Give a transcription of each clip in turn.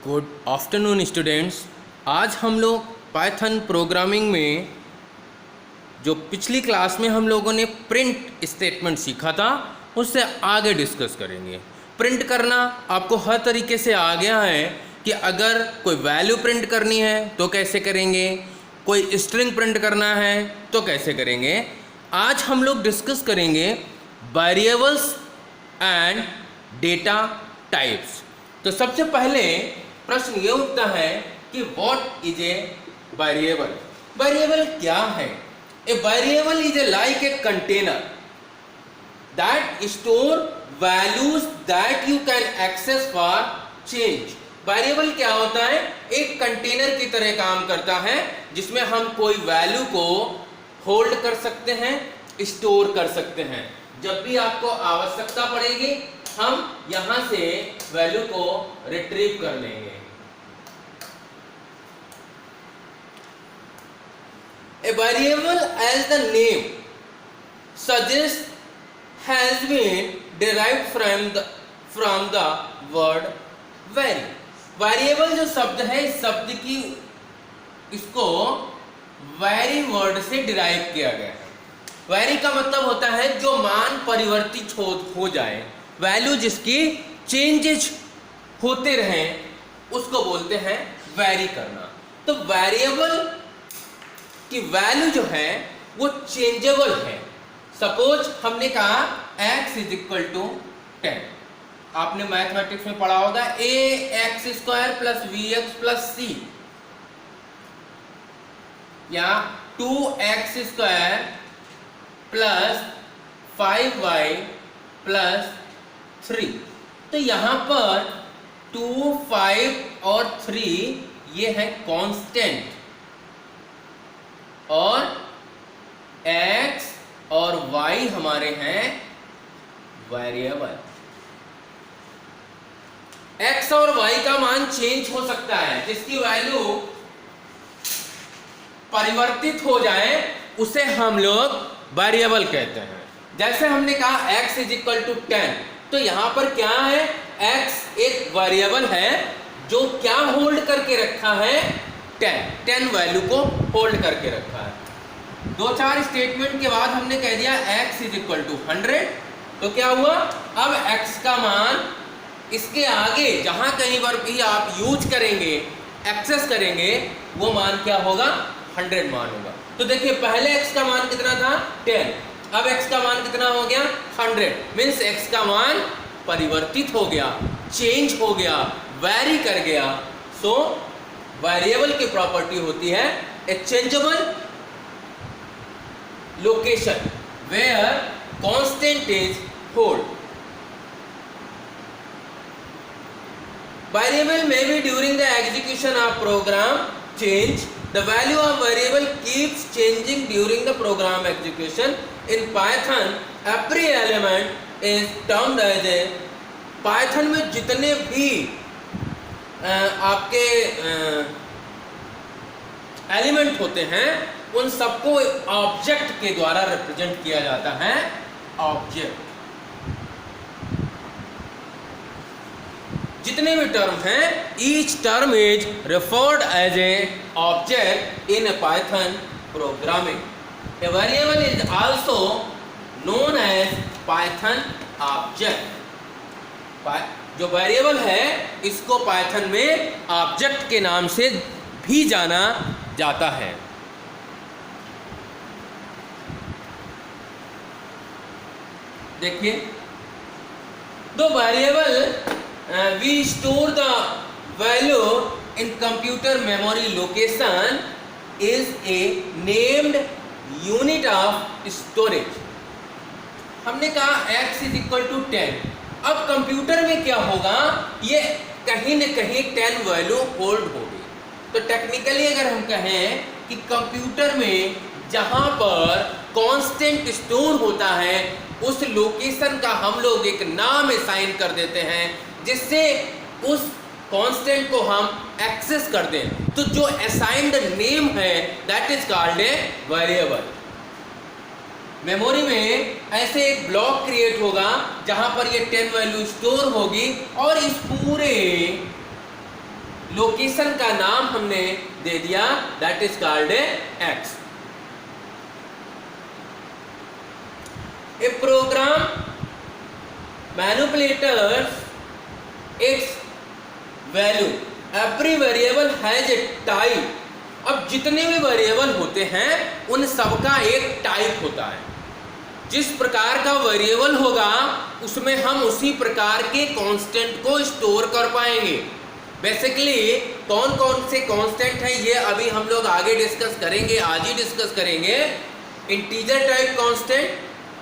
Good afternoon students. आज हम लोग पाइथन प्रोग्रामिंग में जो पिछली क्लास में हम लोगों ने प्रिंट स्टेटमेंट सीखा था उससे आगे डिस्कस करेंगे। प्रिंट करना आपको हर तरीके से आ गया है कि अगर कोई वैल्यू प्रिंट करनी है तो कैसे करेंगे, कोई स्ट्रिंग प्रिंट करना है तो कैसे करेंगे। आज हम लोग डिस्कस करेंगे वेरिएबल्स एंड डेटा टाइप्स। तो सबसे पहले प्रश्न ये उठता है कि what is a variable. Variable क्या है? A variable is a like a container that store values that you can access for change. Variable क्या होता है? एक कंटेनर की तरह काम करता है जिसमें हम कोई वैल्यू को होल्ड कर सकते हैं, स्टोर कर सकते हैं। जब भी आपको आवश्यकता पड़ेगी हम यहां से वैल्यू को रिट्रीव कर लेंगे। A variable, as the name suggests, has been derived from the word vary. Variable जो शब्द है, इस शब्द की इसको vary वर्ड से डिराइव किया गया है। वैरी का मतलब होता है जो मान परिवर्तित हो जाए, वैल्यू जिसकी चेंजेज होते रहें उसको बोलते हैं वैरी करना। तो वेरिएबल की वैल्यू जो है वो चेंजेबल है। सपोज हमने कहा x इज इक्वल टू 10। आपने मैथमेटिक्स में पढ़ा होगा ax square plus bx plus c या 2x square plus 5y plus 3। तो यहां पर 2, 5 और 3 ये है कांस्टेंट और x और y हमारे हैं वेरिएबल। x और y का मान चेंज हो सकता है, जिसकी वैल्यू परिवर्तित हो जाए उसे हम लोग वेरिएबल कहते हैं। जैसे हमने कहा x इज इक्वल टू 10, तो यहां पर क्या है? x एक वेरिएबल है जो क्या होल्ड करके रखा है? 10 वैल्यू को होल्ड करके रखा है। 2-4 स्टेटमेंट के बाद हमने कह दिया x इज इक्वल टू 100। तो क्या हुआ? अब x का मान इसके आगे जहां कहीं पर भी आप यूज करेंगे, एक्सेस करेंगे, वो मान क्या होगा? 100 मान होगा। तो देखिए पहले x का मान कितना था? 10। अब x का मान कितना हो गया? 100। मीन्स x का मान परिवर्तित हो गया, चेंज हो गया, वैरी कर गया। सो वेरिएबल की प्रॉपर्टी होती है a changeable location where constant is hold. Variable may be during the execution of program change. The value of variable keeps changing during the program execution. In Python, every element is termed as a Python में जितने भी आपके element होते हैं उन सबको object के द्वारा रिप्रेजेंट किया जाता है। ऑब्जेक्ट जितने भी टर्म हैं, each term is referred as a object in Python programming. A variable is also known as Python object. जो वेरिएबल है इसको पाइथन में ऑब्जेक्ट के नाम से भी जाना जाता है। देखिए दो variable we store the value in computer memory location is a named unit of storage। हमने कहा x is equal to 10। अब कंप्यूटर में क्या होगा? ये कहीं न कहीं 10 वैल्यू होल्ड होगी। तो टेक्निकली अगर हम कहें कि कंप्यूटर में जहां पर कांस्टेंट स्टोर होता है उस लोकेशन का हम लोग एक नाम असाइन कर देते हैं जिससे उस कांस्टेंट को हम एक्सेस कर दें। तो जो असाइंड नेम है that is called a variable. Memory में ऐसे एक ब्लॉक क्रिएट होगा जहां पर ये 10 वैल्यू स्टोर होगी और इस पूरे लोकेशन का नाम हमने दे दिया, that is called a X. A program manipulators its value, every variable has a type. अब जितने भी वेरिएबल होते हैं उन सबका एक टाइप होता है। जिस प्रकार का वेरिएबल होगा उसमें हम उसी प्रकार के कांस्टेंट को स्टोर कर पाएंगे। बेसिकली कौन कौन से कांस्टेंट है ये अभी हम लोग आगे डिस्कस करेंगे, आज ही डिस्कस करेंगे। Integer type constant,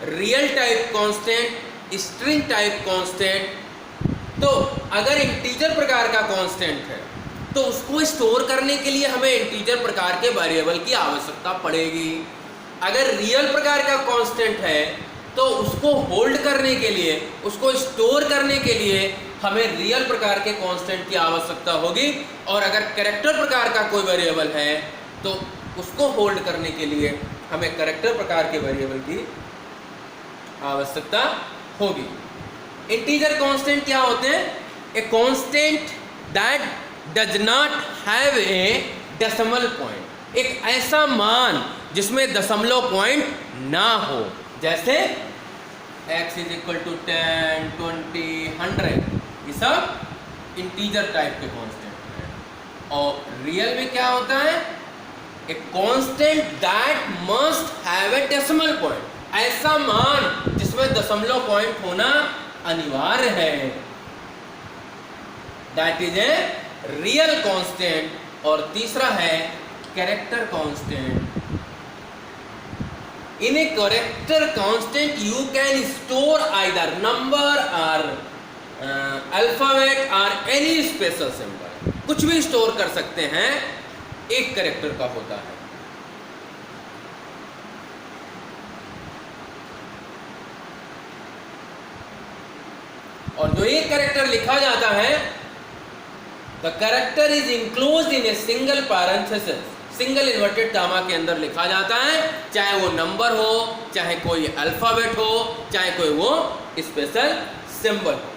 real type constant, string type constant. तो अगर इंटीजर प्रकार का कांस्टेंट है तो उसको स्टोर करने के लिए हमें इंटीजर प्रकार के वेरिएबल की आवश्यकता पड़ेगी। अगर रियल प्रकार का कांस्टेंट है तो उसको होल्ड करने के लिए, उसको स्टोर करने के लिए हमें रियल प्रकार के कांस्टेंट की आवश्यकता होगी। और अगर कैरेक्टर प्रकार का कोई वेरिएबल है तो उसको होल्ड करने के लिए हमें कैरेक्टर प्रकार के वेरिएबल की आवश्यकता होगी। इंटीजर कांस्टेंट क्या होते हैं? A constant that does not have a decimal point, एक ऐसा मान जिसमें दशमलव पॉइंट ना हो। जैसे x इज इक्वल टू 10, 20, 100, ये सब इंटीजर टाइप के कांस्टेंट हैं। और रियल में क्या होता है? A constant that must have A decimal point, ऐसा मान जिसमें दशमलव पॉइंट होना अनिवार्य है, that is a real constant. और तीसरा है character constant. In a character constant you can store either number or alphabet or any special symbol, कुछ भी स्टोर कर सकते हैं, एक कैरेक्टर का होता है। और जो एक कैरेक्टर लिखा जाता है, the character is enclosed in a single parenthesis, single inverted comma के अंदर लिखा जाता है, चाहे वो नंबर हो, चाहे कोई अल्फाबेट हो, चाहे कोई वो स्पेशल सिंबल हो।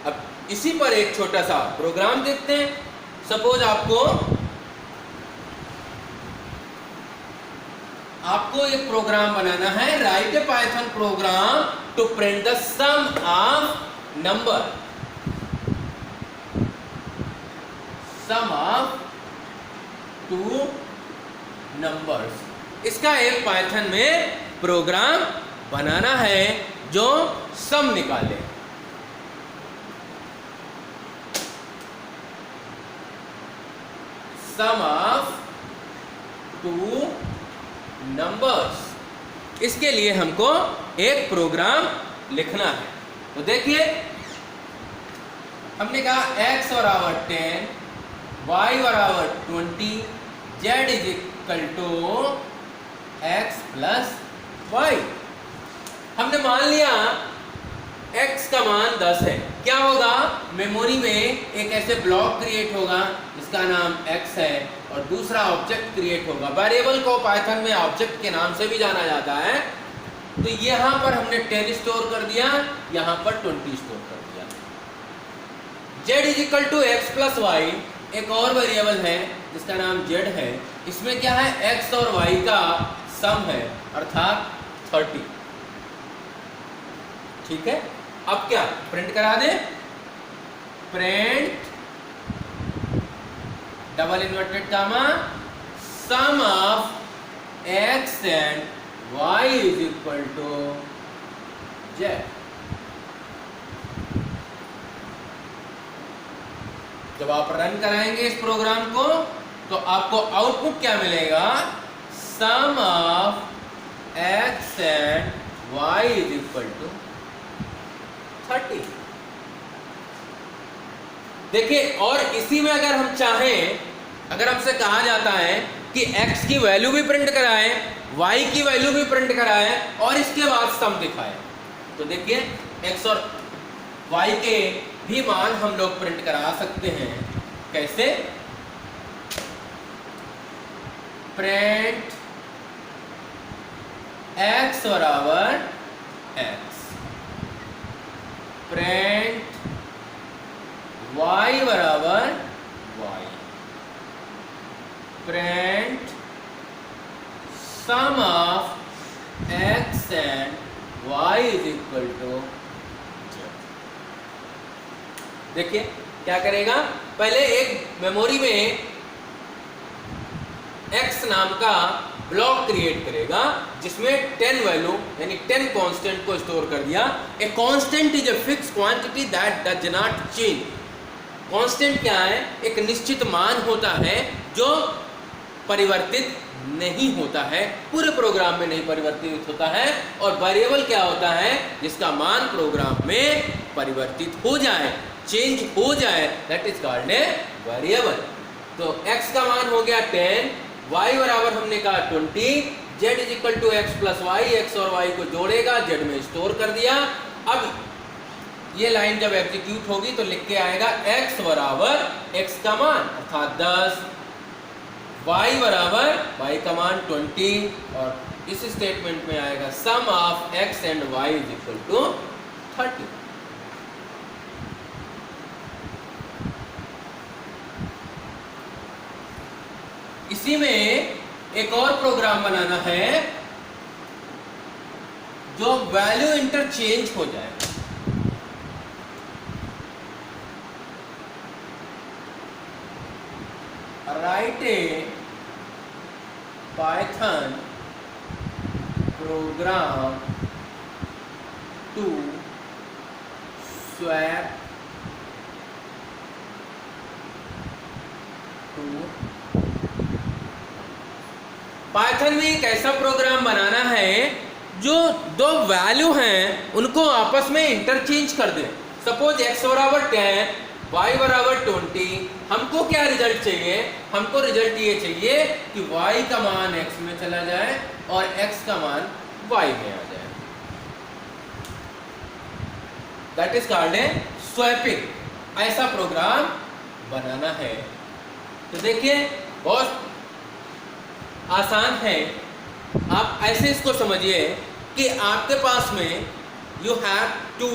अब इसी पर एक छोटा सा प्रोग्राम देखते हैं। सपोज आपको एक प्रोग्राम बनाना है, write a Python program to print the sum of number, sum of two numbers. इसका एक पाइथन में प्रोग्राम बनाना है जो सम निकाले। सम ऑफ टू नंबर्स, इसके लिए हमको एक प्रोग्राम लिखना है। तो देखिए हमने कहा x बराबर 10, y बराबर 20, z is equal to x plus Y. हमने मान लिया x का मान 10 है। क्या होगा? मेमोरी में एक ऐसे ब्लॉक क्रिएट होगा जिसका नाम x है और दूसरा ऑब्जेक्ट क्रिएट होगा। वेरिएबल को पाइथन में ऑब्जेक्ट के नाम से भी जाना जाता है। तो यहाँ पर हमने 10 स्टोर कर दिया, यहाँ पर 20 स्टोर कर दिया। z is equal to X plus Y, एक और वेरिएबल है जिसका नाम z है। इसमें क्या है? x और y का सम है, अर्थात 30। ठीक है, अब क्या प्रिंट करा दे? Print double inverted comma sum of x and y is equal to z। जब आप रन कराएंगे इस प्रोग्राम को तो आपको आउटपुट क्या मिलेगा? Sum of x and y is equal to 30। देखिए, और इसी में अगर हम चाहें, अगर हमसे कहा जाता है कि x की वैल्यू भी प्रिंट कराएं, y की वैल्यू भी प्रिंट कराएं और इसके बाद सम दिखाएं, तो देखिए x और y के भी मान हम लोग प्रिंट करा सकते हैं। कैसे? प्रिंट x बराबर x, प्रिंट y बराबर y, print sum of x and y is equal to z। देखिए क्या करेगा, पहले एक मेमोरी में x नाम का ब्लॉक क्रिएट करेगा जिसमें 10 वैल्यू यानी 10 कांस्टेंट को स्टोर कर दिया। A constant is a fix quantity that does not change. Constant क्या है? एक निश्चित मान होता है जो परिवर्तित नहीं होता है, पूरे प्रोग्राम में नहीं परिवर्तित होता है। और वेरिएबल क्या होता है? जिसका मान प्रोग्राम में परिवर्तित हो जाए, चेंज हो जाए, that is called a variable. तो x का मान हो गया 10, y बराबर हमने कहा 20, z is equal to X plus Y, X और y को जोड़ेगा, z में स्टोर कर दिया। अब ये लाइन जब एग्जीक्यूट होगी तो लिख के आएगा x बराबर x का मान अर्थात 10, y बराबर y का मान 20, और इस स्टेटमेंट में आएगा sum of x and y is equal to 30। इसी में एक और प्रोग्राम बनाना है जो वैल्यू इंटरचेंज हो जाए। Write a Python program to swap two. Python में एक ऐसा प्रोग्राम बनाना है जो दो वैल्यू हैं उनको आपस में इंटरचेंज कर दे। सपोज x बराबर 10, y बराबर 20। हमको क्या रिजल्ट चाहिए? हमको रिजल्ट ये चाहिए कि y का मान x में चला जाए और x का मान y में आ जाए। That is called A swapping. ऐसा प्रोग्राम बनाना है। तो देखिए बहुत आसान है। आप ऐसे इसको समझिए कि आपके पास में you have two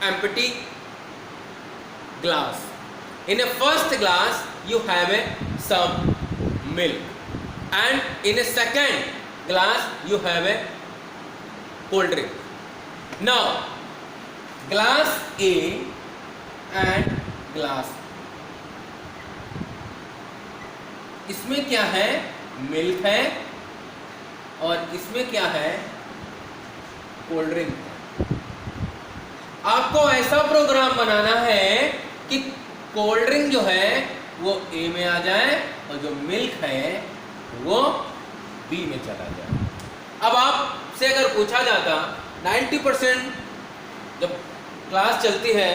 empty glass. In a first glass you have a some milk and in a second glass you have a cold drink. Now glass A and glass, इसमें क्या है? मिल्क है और इसमें क्या है? कोल्ड ड्रिंक है। आपको ऐसा प्रोग्राम बनाना है कि कोल्ड ड्रिंक जो है वो ए में आ जाए और जो मिल्क है वो बी में चला जाए। अब आपसे अगर पूछा जाता 90% जब क्लास चलती है,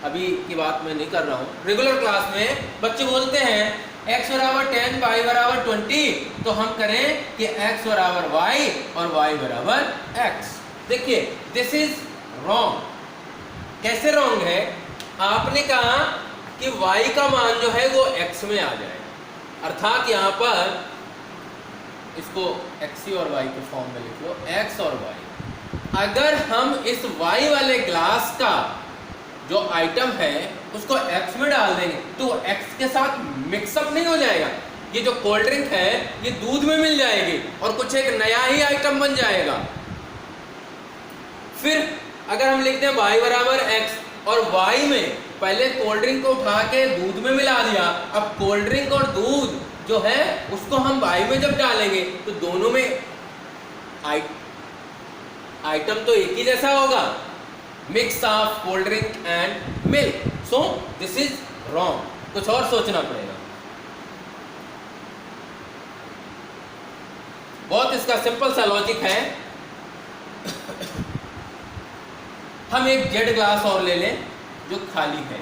अभी की बात मैं नहीं कर रहा हूँ, रेगुलर क्लास में बच्चे बोलते हैं x बराबर 10, y बराबर 20, तो हम करें कि x बराबर y और y बराबर x। देखिए दिस इज रॉन्ग। कैसे रॉन्ग है? आपने कहा कि y का मान जो है वो x में आ जाए, अर्थात यहाँ पर इसको x और y के फॉर्म में लिख लो, x और y। अगर हम इस y वाले ग्लास का जो आइटम है उसको x में डाल देंगे तो x के साथ मिक्सअप नहीं हो जाएगा। ये जो कोल्ड ड्रिंक है ये दूध में मिल जाएगी और कुछ एक नया ही आइटम बन जाएगा। फिर अगर हम लिखते हैं y बराबर x और y में पहले कोल्ड ड्रिंक को उठा के दूध में मिला दिया, अब कोल्ड ड्रिंक और दूध जो है उसको हम y में जब डालेंगे तो दोनों में आइटम तो एक ही जैसा होगा, mix of cold drink and milk. So this is wrong. कुछ और सोचना पड़ेगा। बहुत इसका सिंपल सा लॉजिक है। हम एक जेड ग्लास और ले लें जो खाली है।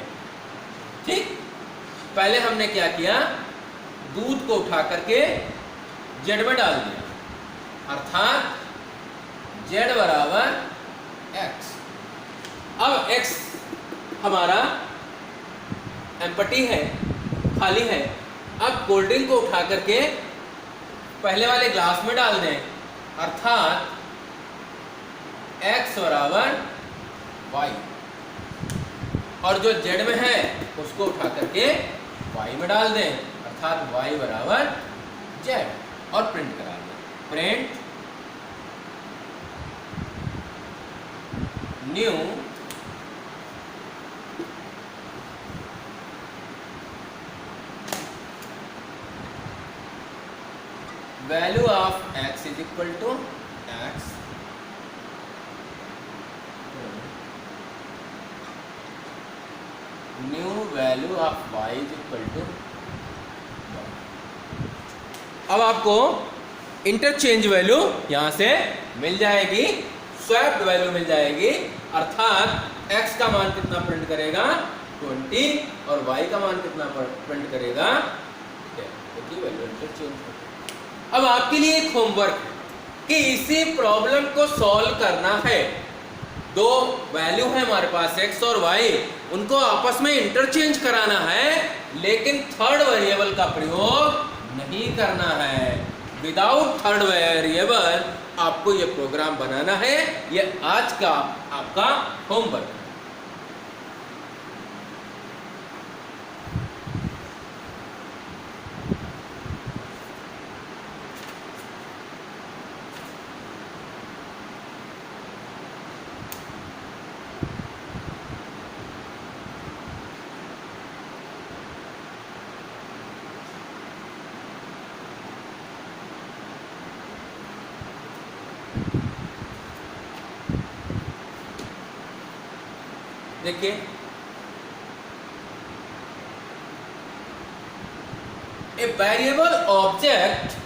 ठीक, पहले हमने क्या किया? दूध को उठा करके जेड में डाल दिया, अर्थात जेड बराबर एक्स। अब x हमारा एम्प्टी है, खाली है। अब कोल्ड ड्रिंक को उठा करके पहले वाले ग्लास में डाल दें, अर्थात x बराबर y। और जो जेड में है उसको उठा करके वाई में डाल दें, अर्थात वाई बराबर जेड, और प्रिंट करा दें। Print new value of x is equal to x new value of y is equal to. अब आपको इंटरचेंज वैल्यू यहाँ से मिल जाएगी, स्वैप्ड वैल्यू मिल जाएगी, अर्थात x का मान कितना प्रिंट करेगा 20 और y का मान कितना प्रिंट करेगा 10, क्योंकि वैल्यू इंटरचेंज। अब आपके लिए एक होमवर्क है कि इसी प्रॉब्लम को सॉल्व करना है। दो वैल्यू है हमारे पास x और y, उनको आपस में इंटरचेंज कराना है, लेकिन थर्ड वेरिएबल का प्रयोग नहीं करना है। विदाउट थर्ड वेरिएबल आपको ये प्रोग्राम बनाना है। ये आज का आपका होमवर्क है। देखिए, a variable object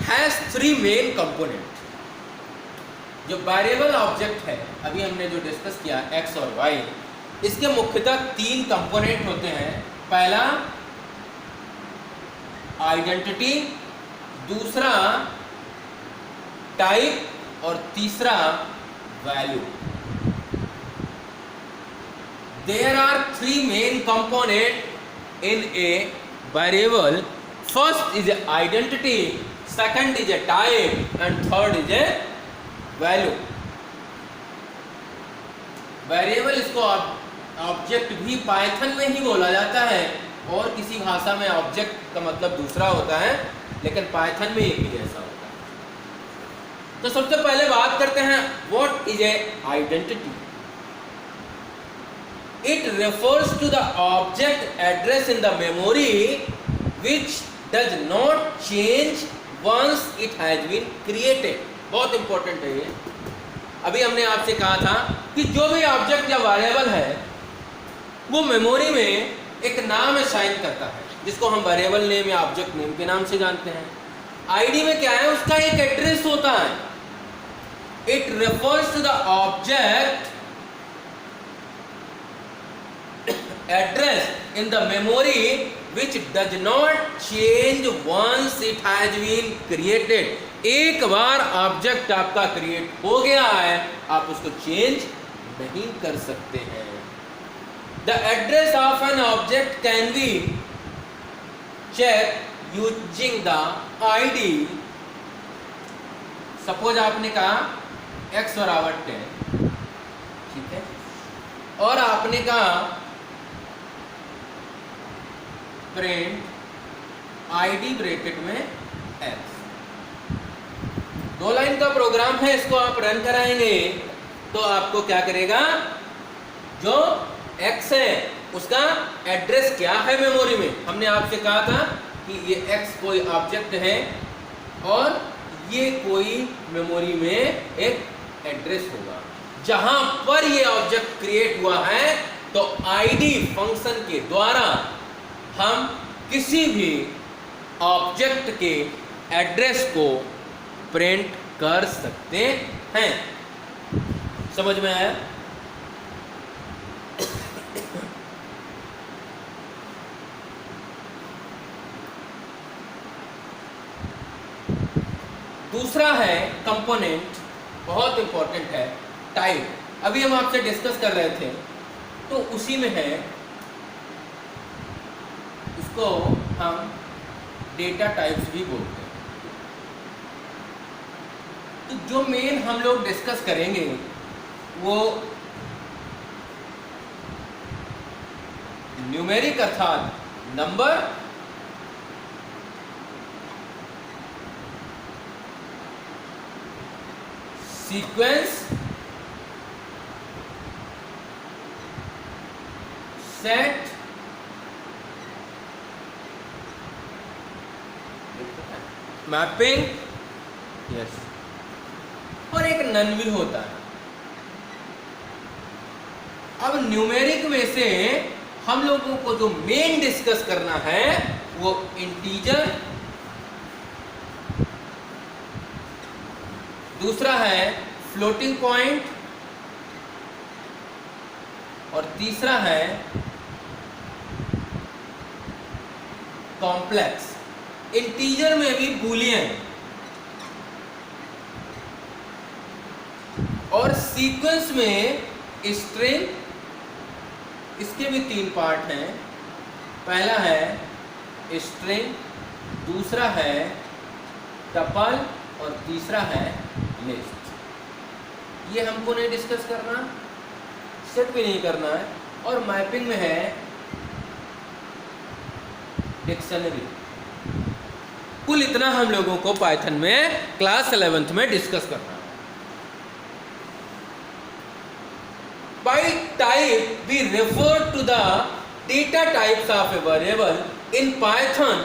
has 3 main component. जो वेरिएबल ऑब्जेक्ट है, अभी हमने जो डिस्कस किया x और y, इसके मुख्यतः 3 कंपोनेंट होते हैं। पहला आइडेंटिटी, दूसरा टाइप और तीसरा value. There are 3 main components in a variable. First is a identity, second is a type, and third is a value. Variable इसको ऑब्जेक्ट भी पाइथन में ही बोला जाता है, और किसी भाषा में ऑब्जेक्ट का मतलब दूसरा होता है, लेकिन पाइथन में एक ही जैसा होता है। तो सबसे पहले बात करते हैं what is A identity. It refers to the object address in the memory which does not change once it has been created. बहुत इंपॉर्टेंट है ये। अभी हमने आपसे कहा था कि जो भी ऑब्जेक्ट या वेरिएबल है वो मेमोरी में एक नाम असाइन करता है, जिसको हम वेरिएबल नेम या ऑब्जेक्ट नेम के नाम से जानते हैं। आईडी में क्या है, उसका एक एड्रेस होता है। It refers to the object address in the memory which does not change once it has been created. एक बार ऑब्जेक्ट आपका क्रिएट हो गया है, आप उसको चेंज नहीं कर सकते हैं। The address of an object can be checked using the ID. Suppose आपने कहा x बराबर 10, ठीक है, और आपने कहा प्रिंट आईडी ब्रैकेट में x। 2 लाइन का प्रोग्राम है, इसको आप रन कराएंगे तो आपको क्या करेगा, जो x है उसका एड्रेस क्या है मेमोरी में। हमने आपसे कहा था कि ये x कोई ऑब्जेक्ट है और ये कोई मेमोरी में एक एड्रेस होगा। जहां पर ये ऑब्जेक्ट क्रिएट हुआ है तो आईडी फंक्शन के द्वारा हम किसी भी ऑब्जेक्ट के एड्रेस को प्रिंट कर सकते हैं। समझ में आया? दूसरा है कंपोनेंट, बहुत इंपॉर्टेंट है, टाइप। अभी हम आपसे डिस्कस कर रहे थे तो उसी में है, इसको हम डेटा टाइप्स भी बोलते हैं। तो जो मेन हम लोग डिस्कस करेंगे वो न्यूमेरिक अर्थात number, sequence, set, mapping, yes, और एक नन भी होता है। अब न्यूमेरिक में से हम लोगों को जो मेन डिस्कस करना है वो इंटीजर, दूसरा है फ्लोटिंग पॉइंट, और तीसरा है कॉम्प्लेक्स। इंटीजर में भी बूलियन, और सीक्वेंस में स्ट्रिंग, इसके भी 3 पार्ट हैं। पहला है स्ट्रिंग, दूसरा है टपल, और तीसरा है लिस्ट। ये हमको नहीं डिस्कस करना, सेट भी नहीं करना है। और मैपिंग में है डिक्शनरी। कुल इतना हम लोगों को पाइथन में क्लास 11th में डिस्कस करना है। By type we refer to the data types of a variable. In Python,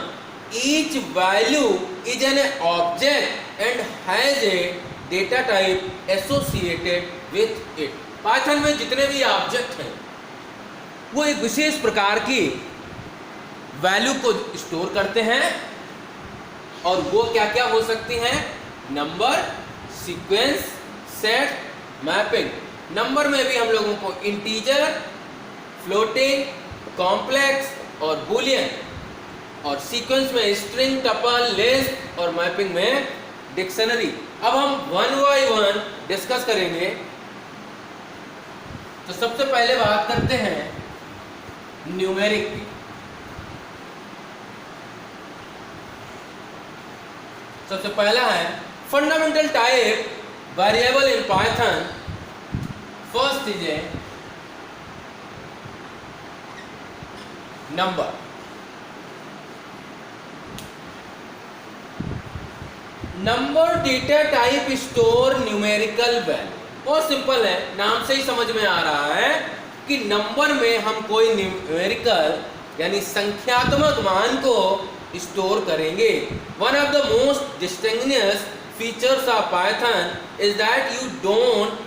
each value is an object and has a data type associated with it. Python में जितने भी object हैं वो एक विशेष प्रकार की वैल्यू को स्टोर करते हैं, और वो क्या क्या हो सकती हैं? Number, sequence, set, mapping. Number में भी हम लोगों को इंटीजर, फ्लोटिंग, कॉम्प्लेक्स और बूलियन, और सीक्वेंस में स्ट्रिंग, टपल, लिस्ट, और मैपिंग में डिक्शनरी। अब हम वन बाय वन डिस्कस करेंगे। तो सबसे पहले बात करते हैं न्यूमेरिक की। सबसे पहला है fundamental type variable in Python. First is a number. Number data type store numerical value. बहुत सिंपल है, नाम से ही समझ में आ रहा है कि नंबर में हम कोई न्यूमेरिकल यानी संख्यात्मक मान को स्टोर करेंगे। One of the most distinguishing features of Python is that you don't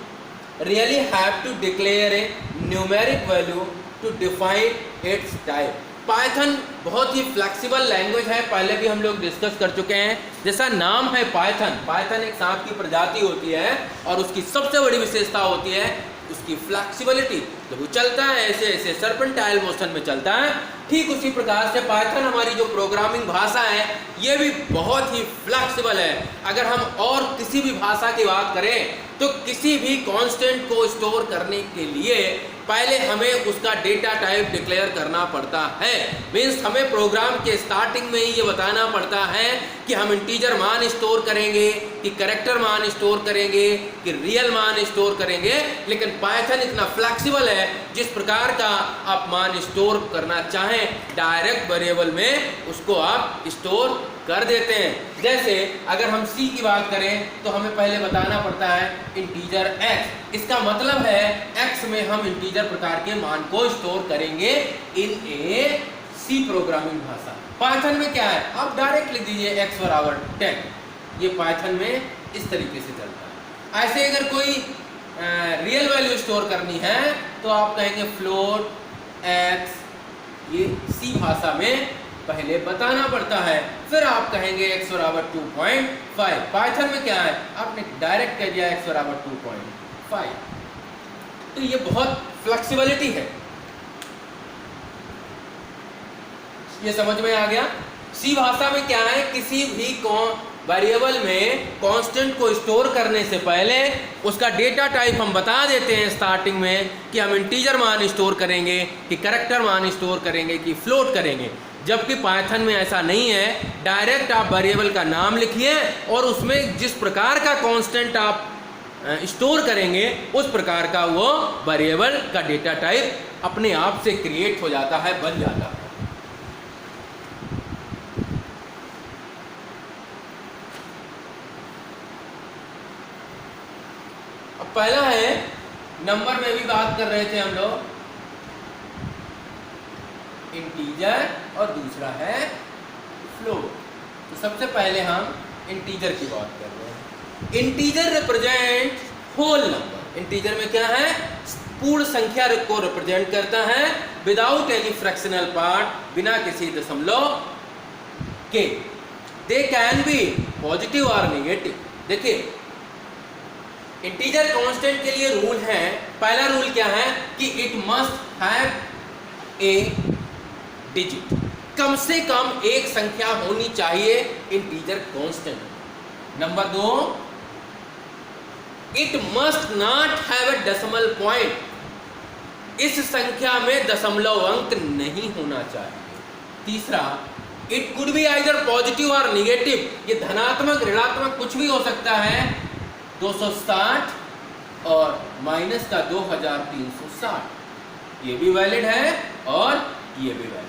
really have to declare a numeric value to define its type. Python बहुत ही फ्लेक्सिबल लैंग्वेज है, पहले भी हम लोग डिस्कस कर चुके हैं। जैसा नाम है पाइथन, पाइथन एक सांप की प्रजाति होती है और उसकी सबसे बड़ी विशेषता होती है उसकी फ्लेक्सिबिलिटी। जब वो चलता है ऐसे ऐसे सर्पेंटाइल मोशन में चलता है, ठीक उसी प्रकार से पाइथन हमारी जो प्रोग्रामिंग भाषा है ये भी बहुत ही फ्लेक्सिबल है। अगर हम और किसी भी भाषा की बात करें तो किसी भी कांस्टेंट को स्टोर करने के लिए पहले हमें उसका डेटा टाइप डिक्लेयर करना पड़ता है। मीन्स हमें प्रोग्राम के स्टार्टिंग में ही ये बताना पड़ता है कि हम इंटीजर मान स्टोर करेंगे, कि कैरेक्टर मान स्टोर करेंगे, कि रियल मान स्टोर करेंगे। लेकिन पाइथन इतना फ्लेक्सिबल है, जिस प्रकार का आप मान स्टोर करना चाहें डायरेक्ट वेरिएबल में उसको आप स्टोर कर देते हैं। जैसे अगर हम C की बात करें तो हमें पहले बताना पड़ता है इंटीजर x। इसका मतलब है x में हम इंटीजर प्रकार के मान को स्टोर करेंगे इन ए C प्रोग्रामिंग भाषा। पाइथन में क्या है, आप डायरेक्ट लिख दीजिए x बराबर 10। ये पाइथन में इस तरीके से चलता है। ऐसे अगर कोई रियल वैल्यू स्टोर करनी है तो आप कहेंगे फ्लोट x। ये C भाषा में पहले बताना पड़ता है, फिर आप कहेंगे x बराबर 2.5। पाइथन में क्या है, आपने डायरेक्ट कह दिया x बराबर 2.5। तो ये बहुत फ्लेक्सिबिलिटी है, ये समझ में आ गया। C भाषा में क्या है, किसी भी वेरिएबल में कांस्टेंट को स्टोर करने से पहले उसका डेटा टाइप हम बता देते हैं स्टार्टिंग में कि हम इंटीजर मान स्टोर करेंगे, कि कैरेक्टर मान स्टोर करेंगे, कि फ्लोट करेंगे। जबकि पाइथन में ऐसा नहीं है, डायरेक्ट आप वेरिएबल का नाम लिखिए और उसमें जिस प्रकार का कांस्टेंट आप स्टोर करेंगे उस प्रकार का वो वेरिएबल का डेटा टाइप अपने आप से क्रिएट हो जाता है, बन जाता है। अब पहला है, नंबर में भी बात कर रहे थे हम लोग, इंटीजर, और दूसरा है फ्लोट। तो सबसे पहले हम इंटीजर की बात कर रहे हैं। Integer represent whole number. Integer में क्या है, पूर्ण संख्या को रिप्रेजेंट करता है विदाउट एनी फ्रैक्शनल पार्ट, बिना किसी दशमलव के। दे कैन बी पॉजिटिव और नेगेटिव। देखिए इंटीजर कांस्टेंट के लिए रूल है, पहला रूल क्या है कि it must have a digit, कम से कम एक संख्या होनी चाहिए integer constant. Number 2, it must not have a decimal point, इस संख्या में दशमलव अंक नहीं होना चाहिए। तीसरा, it could be either positive और नेगेटिव, ये धनात्मक ऋणात्मक कुछ भी हो सकता है। 260 और माइनस का 2360, ये भी वैलिड है और ये भी valid.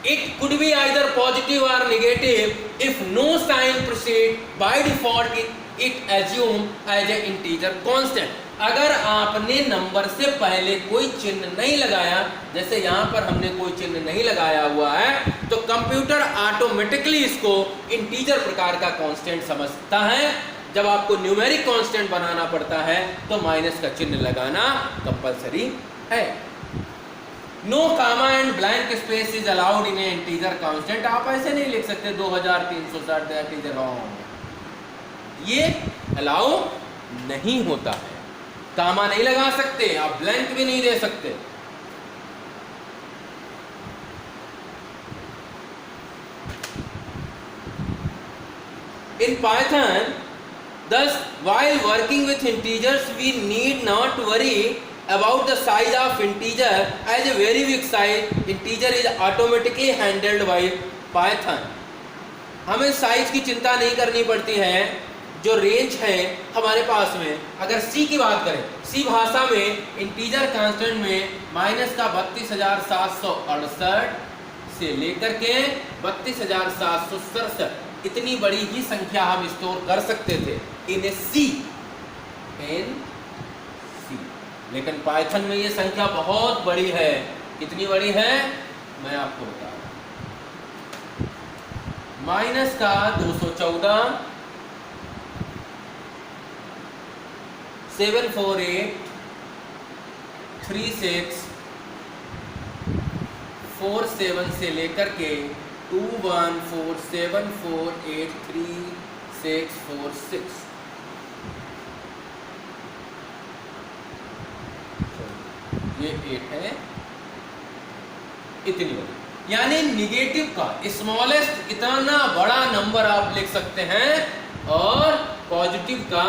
It could be either positive or negative if no sign proceed, by default it assume as a integer constant। अगर आपने नंबर से पहले कोई चिन्ह नहीं लगाया, जैसे यहाँ पर हमने कोई चिन्ह नहीं लगाया हुआ है, तो कंप्यूटर ऑटोमेटिकली इसको इंटीजर प्रकार का कांस्टेंट समझता है। जब आपको न्यूमेरिक कांस्टेंट बनाना पड़ता है तो माइनस का चिन्ह लगाना कंपलसरी है। No comma and blank space is allowed in a integer constant. आप ऐसे नहीं लिख सकते 2360, दैट इज रॉन्ग, ये अलाउ नहीं होता है। कामा नहीं लगा सकते, आप ब्लैंक भी नहीं दे सकते। In Python, thus while working with integers we need not worry about the size of integer, as a very big size integer is automatically handled by Python। हमें साइज की चिंता नहीं करनी पड़ती है। जो रेंज है हमारे पास में, अगर C की बात करें, C भाषा में इंटीजर कांस्टेंट में माइनस का 32,768 से लेकर के 32,767 इतनी बड़ी ही संख्या हम स्टोर कर सकते थे इन C। लेकिन पाइथन में ये संख्या बहुत बड़ी है। कितनी बड़ी है मैं आपको बता रहा हूं। माइनस का 214, 748, 36, 47 से लेकर के 2147483646, ये 8 है, इतनी बड़ी। यानी निगेटिव का स्मॉलेस्ट इतना बड़ा नंबर आप लिख सकते हैं और पॉजिटिव का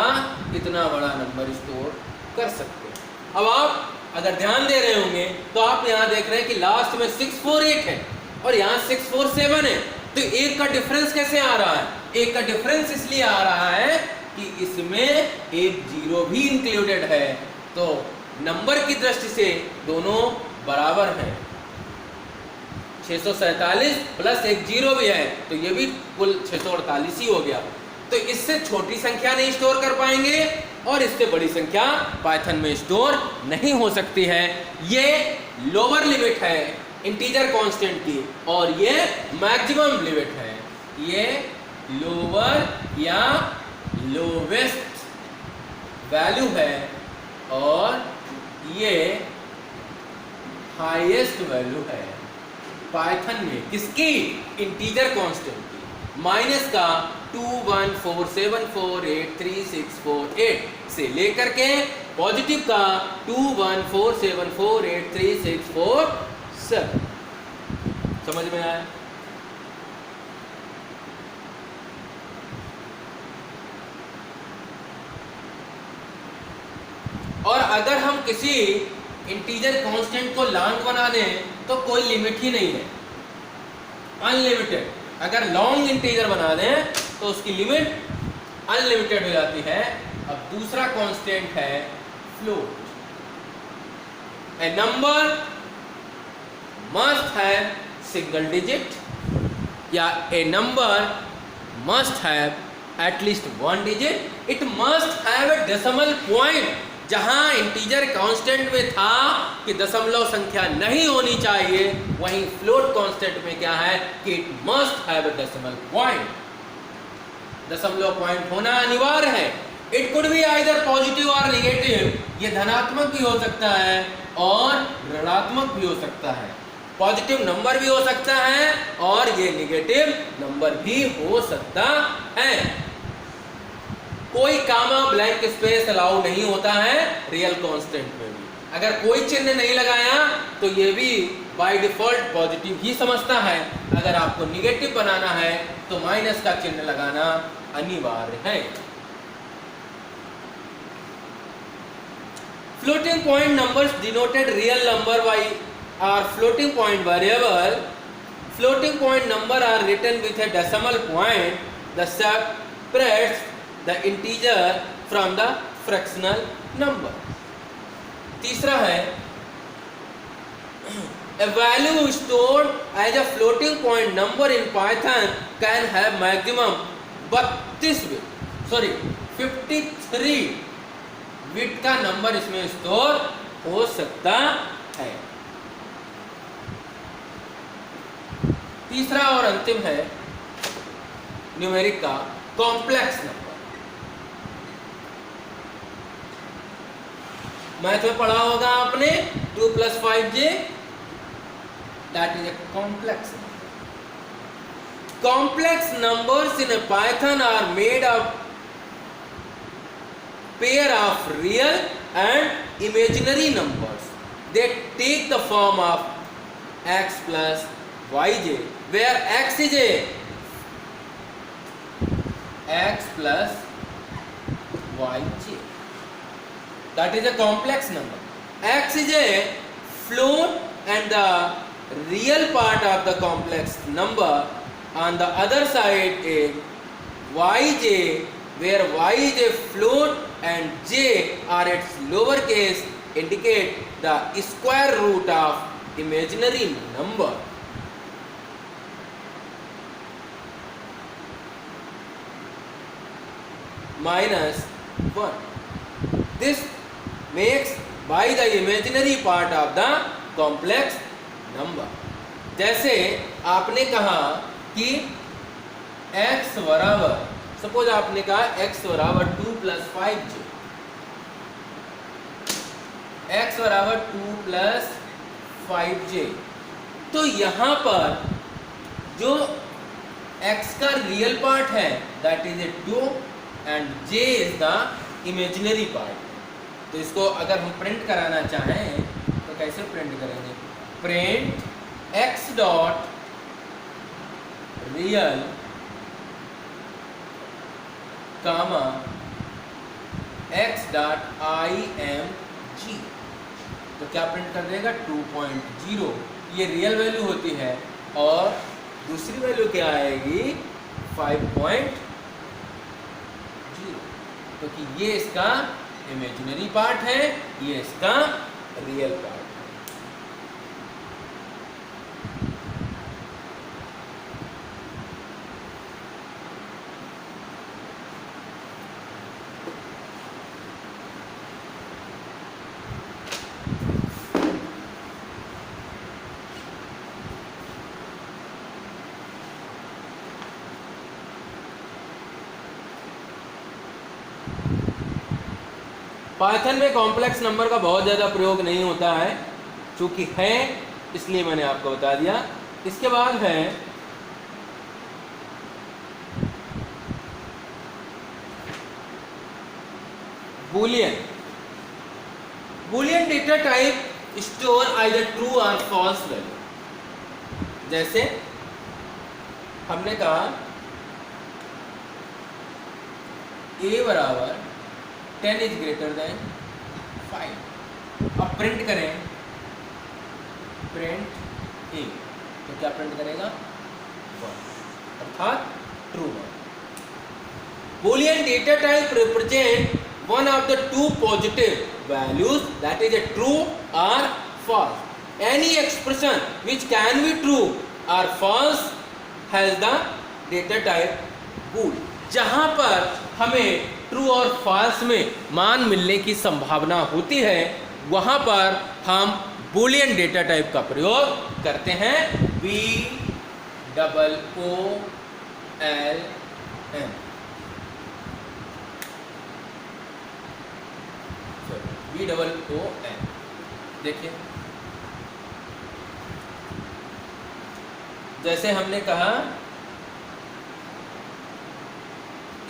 इतना बड़ा नंबर स्टोर कर सकते हैं। अब आप अगर ध्यान दे रहे होंगे तो आप यहाँ देख रहे हैं कि लास्ट में 648 है और यहाँ 647 है, तो एक का डिफरेंस कैसे आ रहा है? एक का डिफरेंस इसलिए आ रहा है कि इसमें एक जीरो भी इंक्लूडेड है, तो नंबर की दृष्टि से दोनों बराबर हैं। 647 प्लस एक जीरो भी है, तो ये भी कुल 648 ही हो गया। तो इससे छोटी संख्या नहीं स्टोर कर पाएंगे और इससे बड़ी संख्या पाइथन में स्टोर नहीं हो सकती है। ये लोअर लिमिट है इंटीजर कांस्टेंट की और ये मैक्सिमम लिमिट है। ये लोअर या लोवेस्ट वैल्यू है और ये हाईएस्ट वैल्यू है पाइथन में। किसकी? इंटीजर कांस्टेंट की। माइनस का 2147483648 से लेकर के पॉजिटिव का 2147483647। समझ में आया? और अगर हम किसी इंटीजर कांस्टेंट को लॉन्ग बना दें तो कोई लिमिट ही नहीं है, अनलिमिटेड। अगर लॉन्ग इंटीजर बना दें तो उसकी लिमिट अनलिमिटेड हो जाती है। अब दूसरा कांस्टेंट है float. A number must have single digit या ए number must have at least one digit. It must have a decimal point. जहाँ इंटीजर कांस्टेंट में था कि दशमलव संख्या नहीं होनी चाहिए, वहीं फ्लोट कांस्टेंट में क्या है कि it must have a decimal point. दशमलव पॉइंट होना अनिवार्य है। It could be either positive और नेगेटिव, ये धनात्मक भी हो सकता है और ऋणात्मक भी हो सकता है। पॉजिटिव नंबर भी हो सकता है और ये नेगेटिव नंबर भी हो सकता है। कोई कामा ब्लैंक स्पेस अलाउ नहीं होता है रियल कांस्टेंट में भी। अगर कोई चिन्ह नहीं लगाया तो ये भी बाय डिफॉल्ट पॉजिटिव ही समझता है। अगर आपको नेगेटिव बनाना है तो माइनस का चिन्ह लगाना अनिवार्य है। Floating point numbers denoted real number by are floating point variable. Floating point number are written with a decimal point that separates the integer from the fractional number. तीसरा है a value stored as a floating point number in Python can have maximum 53 bit का number इसमें store हो सकता है। तीसरा और अंतिम है न्यूमेरिक का कॉम्प्लेक्स नंबर। मैथ में पढ़ा होगा आपने 2 + 5j, that is a complex number. Complex numbers in a Python are made of pair of real and imaginary numbers that take the form of x plus yj, where x is a x plus yj, that is a complex number. X is a float and the real part of the complex number. On the other side is yj, where y is a float and j are its lower case, indicate the square root of imaginary number. -1. This makes by the imaginary part of the complex number. जैसे आपने कहा कि x बराबर, suppose आपने कहा x बराबर 2 + 5j, x बराबर 2 + 5j, तो यहाँ पर जो x का रियल पार्ट है that is A 2 and j is the imaginary part. तो इसको अगर हम प्रिंट कराना चाहें तो कैसे प्रिंट करेंगे? प्रिंट x डॉट रियल कामा x डॉट img, तो क्या प्रिंट कर देगा? 2.0। ये रियल वैल्यू होती है और दूसरी वैल्यू क्या आएगी? 5.0, क्योंकि ये इसका इमेजिनरी पार्ट है, ये इसका रियल पार्ट है। पाइथन में कॉम्प्लेक्स नंबर का बहुत ज़्यादा प्रयोग नहीं होता है, चूंकि है इसलिए मैंने आपको बता दिया। इसके बाद है Boolean. Boolean data type store either true और फॉल्स वैल्यू। जैसे हमने कहा a बराबर 10 इज ग्रेटर देन 5। अब प्रिंट करें प्रिंट a, तो क्या प्रिंट करेगा? 1, अर्थात true. Boolean data type represent one of the two positive values, that is a true or false. Any expression which can be true or false has the data type bool. जहाँ पर हमें true और false में मान मिलने की संभावना होती है वहाँ पर हम बूलियन डेटा टाइप का प्रयोग करते हैं, BOOLN। BOON। देखिए जैसे हमने कहा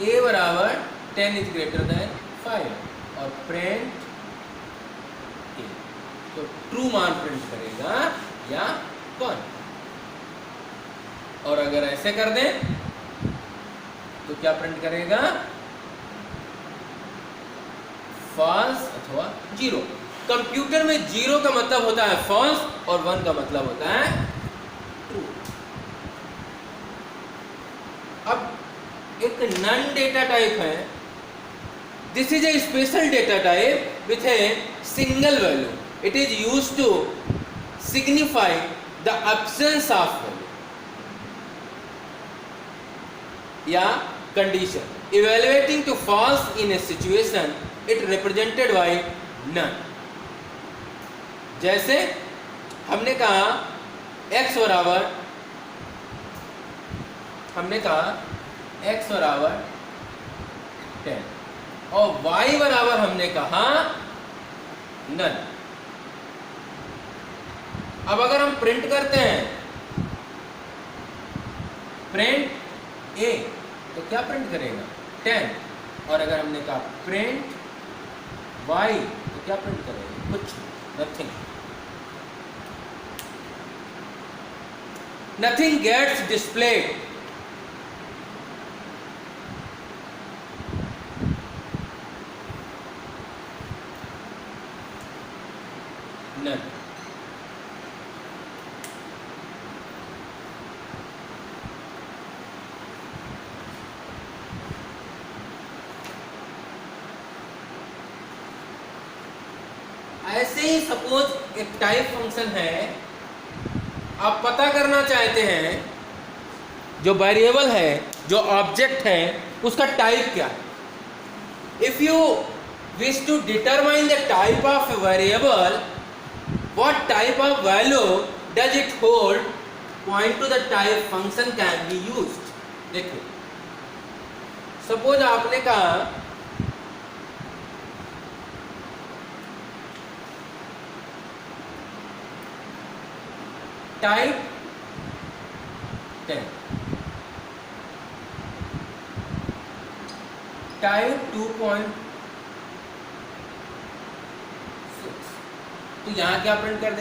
a बराबर 10 इज ग्रेटर देन 5 और प्रिंट a, तो ट्रू मान प्रिंट करेगा या कौन। और अगर ऐसे कर दें तो क्या प्रिंट करेगा, फॉल्स अथवा जीरो। कंप्यूटर में जीरो का मतलब होता है फॉल्स और 1 का मतलब होता है ट्रू। अब एक नन डेटा टाइप है, this is a special data type with a single value, it is used to signify the absence of value या condition. Evaluating to false in a situation it represented by None. जैसे हमने कहा x बराबर, हमने कहा x बराबर 10 और y बराबर हमने कहा नन। अब अगर हम प्रिंट करते हैं प्रिंट a तो क्या प्रिंट करेगा 10, और अगर हमने कहा प्रिंट y तो क्या प्रिंट करेगा, कुछ nothing. Nothing gets displayed none. ऐसे ही सपोज एक टाइप फंक्शन है, आप पता करना चाहते हैं जो वेरिएबल है, जो ऑब्जेक्ट है, उसका टाइप क्या है। If you wish to determine the type of a variable, what type of value does it hold, point to the type function can be used. देखो सपोज आपने कहा टाइप 10, टाइप 2.6, तो यहां क्या प्रिंट कर